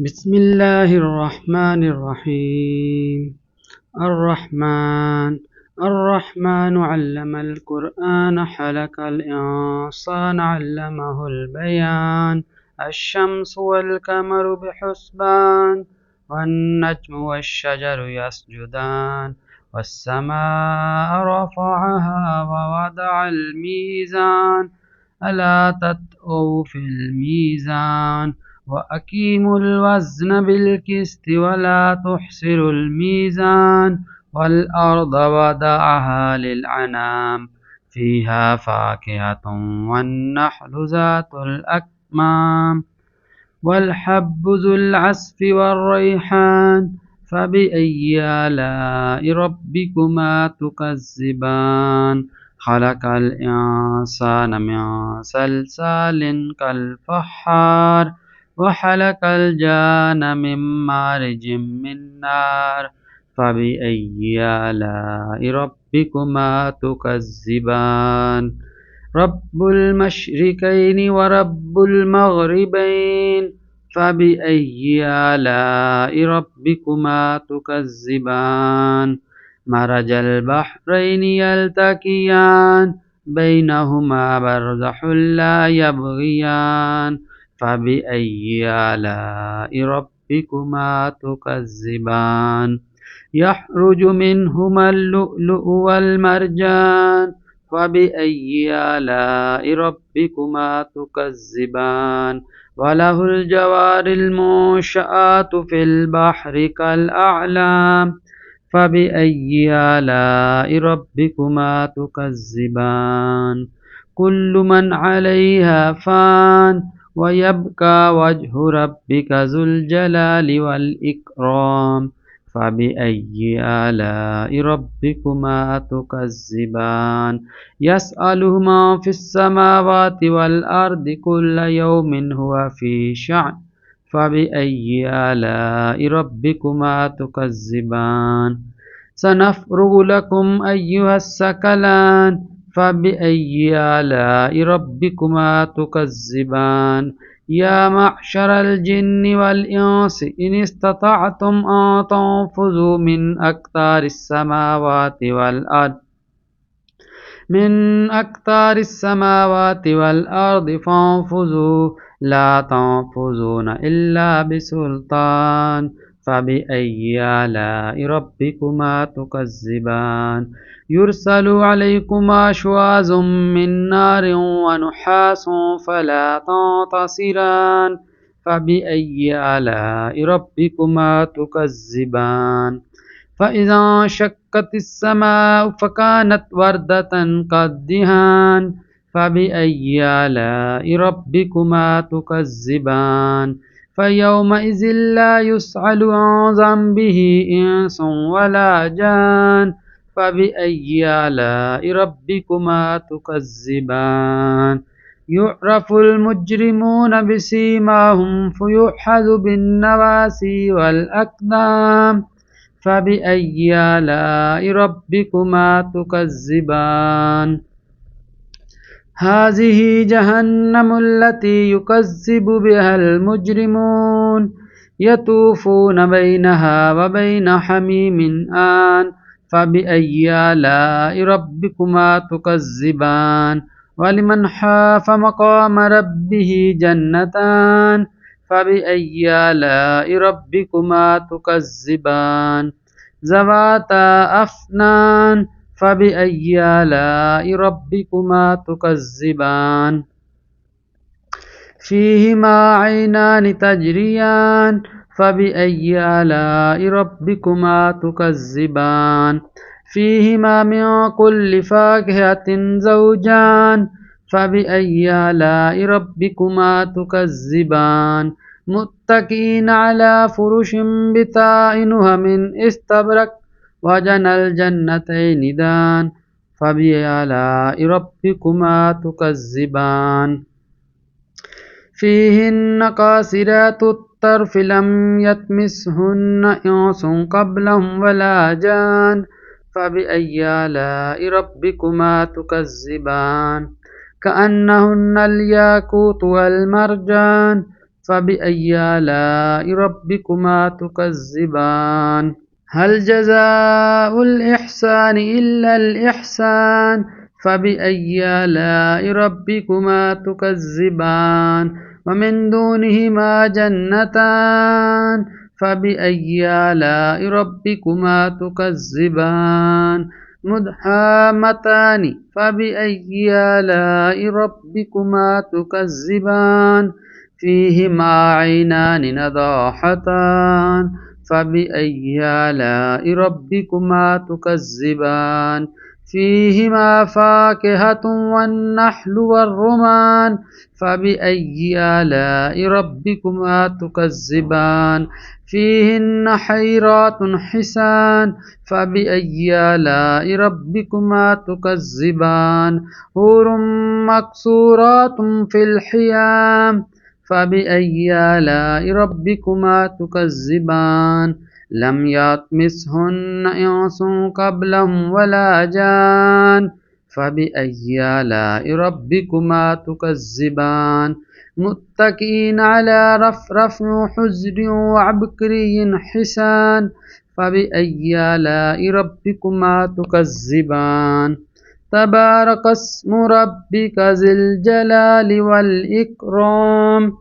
بسم الله الرحمن الرحيم. الرحمن الرحمن علم القرآن خلق الإنسان علمه البيان. الشمس والقمر بحسبان والنجم والشجر يسجدان والسماء رفعها ووضع الميزان ألا تطغوا في الميزان وأقيموا الوزن بالقسط ولا تخسروا الميزان والأرض وضعها للأنام فيها فاكهة والنخل ذات الأكمام والحب ذو العصف والريحان فبأي آلاء ربكما تكذبان خلق الإنسان من صلصال كالفخار وخلق الجان من مارج من نار فبأي آلاء ربكما تكذبان رب المشرقين ورب المغربين فبأي آلاء ربكما تكذبان مرج البحرين يلتقيان بينهما برزخ لا يبغيان فبأي آلاء ربكما تكذبان يخرج منهما اللؤلؤ والمرجان فبأي آلاء ربكما تكذبان وله الجوار المنشآت في البحر كالأعلام فبأي آلاء ربكما تكذبان كل من عليها فان ويبقى وجه ربك ذو الجلال والإكرام فبأي آلاء ربكما تكذبان يسأله ما في السماوات والأرض كل يوم هو في شأن فبأي آلاء ربكما تكذبان سنفرغ لكم أيها الثقلان فبأي آلاء ربكما تكذبان يا معشر الجن والإنس إن استطعتم أن تنفذوا من أقطار السماوات والأرض فانفذوا لا تنفذون إلا بسلطان فبأي آلاء ربكما تكذبان يرسل عليكما شواظ من نار ونحاس فلا تنتصران فبأي آلاء ربكما تكذبان فإذا انشقت السماء فكانت وردة كالدهان فبأي آلاء ربكما تكذبان فيومئذ لا يسأل عن ذنبه إنس ولا جان فبأي آلاء ربكما تكذبان يعرف المجرمون بسيماهم فيؤخذ بالنواسي والأقدام فبأي آلاء ربكما تكذبان هذه جهنم التي يكذب بها المجرمون يطوفون بينها وبين حميم آن فبأي آلاء ربكما تكذبان ولمن خاف مقام ربه جنتان فبأي آلاء ربكما تكذبان ذواتا أفنان فبأي آلاء ربكما تكذبان فيهما عينان تجريان فبأي آلاء ربكما تكذبان فيهما من كل فاكهة زوجان فبأي آلاء ربكما تكذبان متكئين على فرش بطائنها من استبرق وجنى الجنتين دان فبأي آلاء ربكما تكذبان فيهن قاصرات الطرف لم يطمثهن إنس قبلهم ولا جان فبأي آلاء ربكما تكذبان كأنهن الياقوت والمرجان فبأي آلاء ربكما تكذبان هل جزاء الإحسان إلا الإحسان فبأي آلاء ربكما تكذبان ومن دونهما جنتان فبأي آلاء ربكما تكذبان مدحامتان فبأي آلاء ربكما تكذبان فيهما عينان نضاحتان فبأي آلاء ربكما تكذبان فيهما فاكهة والنحل والرمان فبأي آلاء ربكما تكذبان فيهن حيرات حسان فبأي آلاء ربكما تكذبان حور مقصورات في الخيام فبأي آلاء ربكما تكذبان لم يطمثهن إنس قبلهم ولا جان فبأي آلاء ربكما تكذبان متكئين على رفرف حجر وعبقري حسان فبأي آلاء ربكما تكذبان تبارك اسم ربك ذي الجلال والإكرام